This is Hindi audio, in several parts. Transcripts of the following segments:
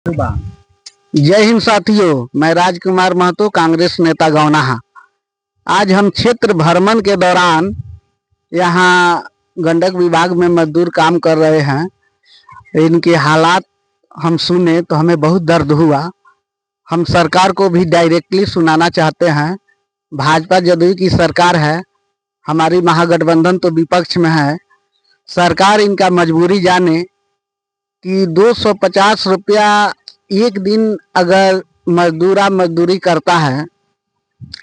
जय हिंद साथियों, मैं राजकुमार महतो, कांग्रेस नेता गौनाहा। आज हम क्षेत्र भ्रमण के दौरान यहाँ गंडक विभाग में मजदूर काम कर रहे हैं। इनके हालात हम सुने तो हमें बहुत दर्द हुआ। हम सरकार को भी डायरेक्टली सुनाना चाहते हैं। भाजपा जदयू की सरकार है, हमारी महागठबंधन तो विपक्ष में है। सरकार इनका मजबूरी जाने कि 250 रुपया एक दिन अगर मजदूरी करता है,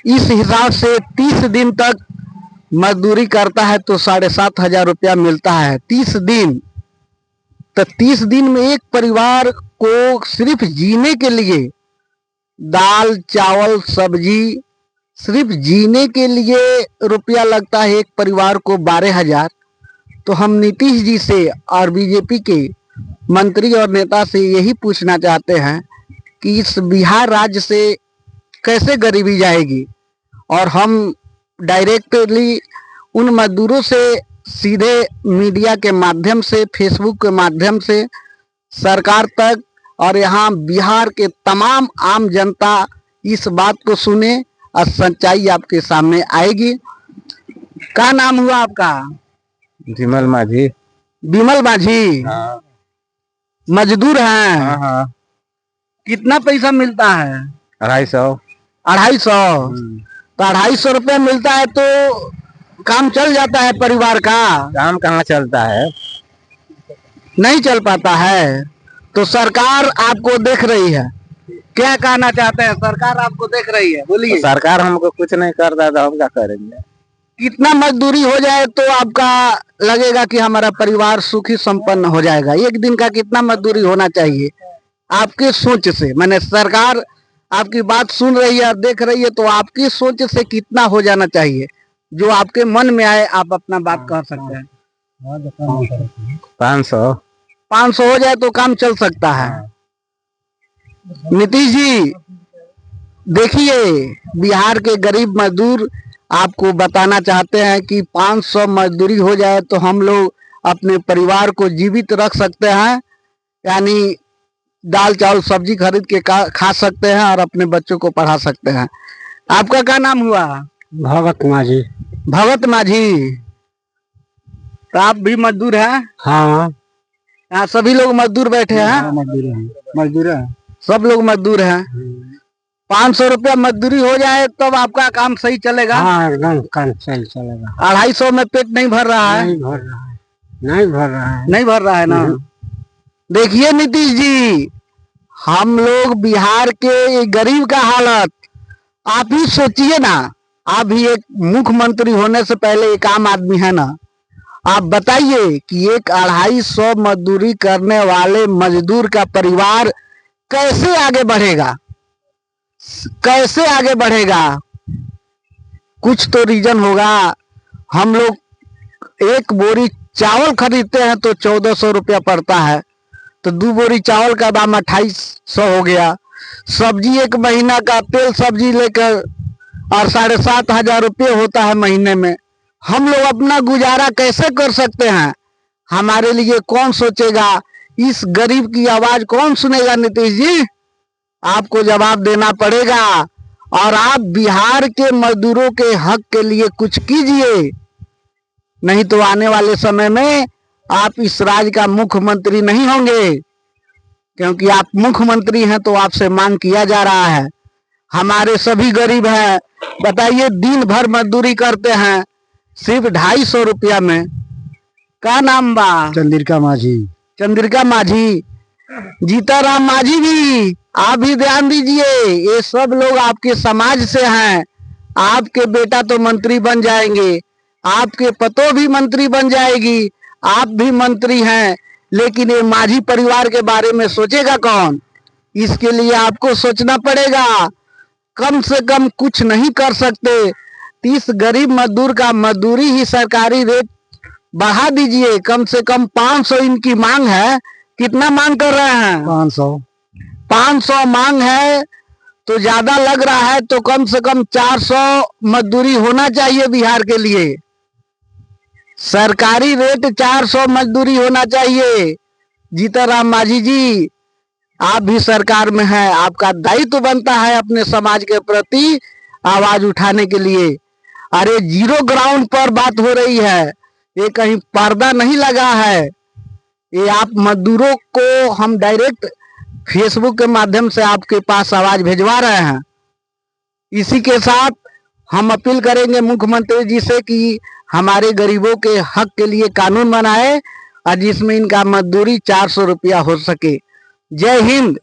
इस हिसाब से 30 दिन तक मजदूरी करता है तो 7,500 रुपया मिलता है 30 दिन। तो 30 दिन में एक परिवार को सिर्फ जीने के लिए दाल चावल सब्जी, सिर्फ जीने के लिए रुपया लगता है एक परिवार को 12,000। तो हम नीतीश जी से और बीजेपी के मंत्री और नेता से यही पूछना चाहते हैं कि इस बिहार राज्य से कैसे गरीबी जाएगी, और हम डायरेक्टली उन मजदूरों से सीधे मीडिया के माध्यम से, फेसबुक के माध्यम से सरकार तक और यहाँ बिहार के तमाम आम जनता इस बात को सुने और सच्चाई आपके सामने आएगी। क्या नाम हुआ आपका? विमल माझी। विमल माझी। हाँ। मजदूर हैं। हाँ। कितना पैसा मिलता है? 250। 250। तो 250 रुपया मिलता है तो काम चल जाता है परिवार का? काम कहाँ चलता है, नहीं चल पाता है। तो सरकार आपको देख रही है, क्या कहना चाहते हैं? सरकार आपको देख रही है, बोलिए। तो सरकार हमको कुछ नहीं करता तो हम क्या करेंगे? कितना मजदूरी हो जाए तो आपका लगेगा कि हमारा परिवार सुखी संपन्न हो जाएगा? एक दिन का कितना मजदूरी होना चाहिए आपके सोच से? मैंने सरकार आपकी बात सुन रही है, देख रही है, तो आपकी सोच से कितना हो जाना चाहिए जो आपके मन में आए? आप अपना बात कह सकते हैं। 500 हो जाए तो काम चल सकता है। नीतीश जी देखिए, बिहार के गरीब मजदूर आपको बताना चाहते हैं कि 500 मजदूरी हो जाए तो हम लोग अपने परिवार को जीवित रख सकते हैं, यानी दाल चावल सब्जी खरीद के खा सकते हैं और अपने बच्चों को पढ़ा सकते हैं। आपका क्या नाम हुआ? भगत माझी। भगत माझी। तो आप भी मजदूर हैं? हाँ। यहाँ सभी लोग मजदूर बैठे हैं? मजदूर है। सब लोग मजदूर हैं। 500 रुपया मजदूरी हो जाए तब आपका काम सही चलेगा? हाँ, एकदम काम सही चलेगा। 250 में पेट नहीं भर रहा है? नहीं भर रहा है, नहीं भर रहा है। नहीं भर रहा है ना। देखिए नीतीश जी, हम लोग बिहार के गरीब का हालत आप ही सोचिए ना। आप भी एक मुख्यमंत्री होने से पहले एक आम आदमी है ना। आप बताइए कि एक 250 मजदूरी करने वाले मजदूर का परिवार कैसे आगे बढ़ेगा? कैसे आगे बढ़ेगा? कुछ तो रीजन होगा। हम लोग एक बोरी चावल खरीदते हैं तो 1400 रुपया पड़ता है, तो 2 बोरी चावल का दाम 2800 हो गया। सब्जी एक महीना का तेल सब्जी लेकर और 7,500 रुपये होता है महीने में। हम लोग अपना गुजारा कैसे कर सकते हैं? हमारे लिए कौन सोचेगा? इस गरीब की आवाज कौन सुनेगा? नीतीश जी आपको जवाब देना पड़ेगा, और आप बिहार के मजदूरों के हक के लिए कुछ कीजिए, नहीं तो आने वाले समय में आप इस राज्य का मुख्यमंत्री नहीं होंगे। क्योंकि आप मुख्यमंत्री हैं तो आपसे मांग किया जा रहा है। हमारे सभी गरीब हैं, बताइए, दिन भर मजदूरी करते हैं सिर्फ 250 रुपया में। क्या नाम बा? चंद्रिका माझी। चंद्रिका माझी। जीताराम माझी भी आप भी ध्यान दीजिए। ये सब लोग आपके समाज से हैं। आपके बेटा तो मंत्री बन जाएंगे, आपके पतों भी मंत्री बन जाएगी, आप भी मंत्री हैं, लेकिन ये माझी परिवार के बारे में सोचेगा कौन? इसके लिए आपको सोचना पड़ेगा। कम से कम कुछ नहीं कर सकते, 30 गरीब मजदूर का मजदूरी ही सरकारी रेट बढ़ा दीजिए। कम से कम 500 इनकी मांग है। कितना मांग कर रहे हैं? 500 मांग है तो ज्यादा लग रहा है, तो कम से कम 400 मजदूरी होना चाहिए बिहार के लिए। सरकारी रेट 400 मजदूरी होना चाहिए। जीताराम माझी जी आप भी सरकार में हैं, आपका दायित्व बनता है अपने समाज के प्रति आवाज उठाने के लिए। अरे जीरो ग्राउंड पर बात हो रही है, ये कहीं पर्दा नहीं लगा है। ये आप मजदूरों को हम डायरेक्ट फेसबुक के माध्यम से आपके पास आवाज भिजवा रहे हैं। इसी के साथ हम अपील करेंगे मुख्यमंत्री जी से कि हमारे गरीबों के हक के लिए कानून बनाए और जिसमें इनका मजदूरी 400 रुपया हो सके। जय हिंद।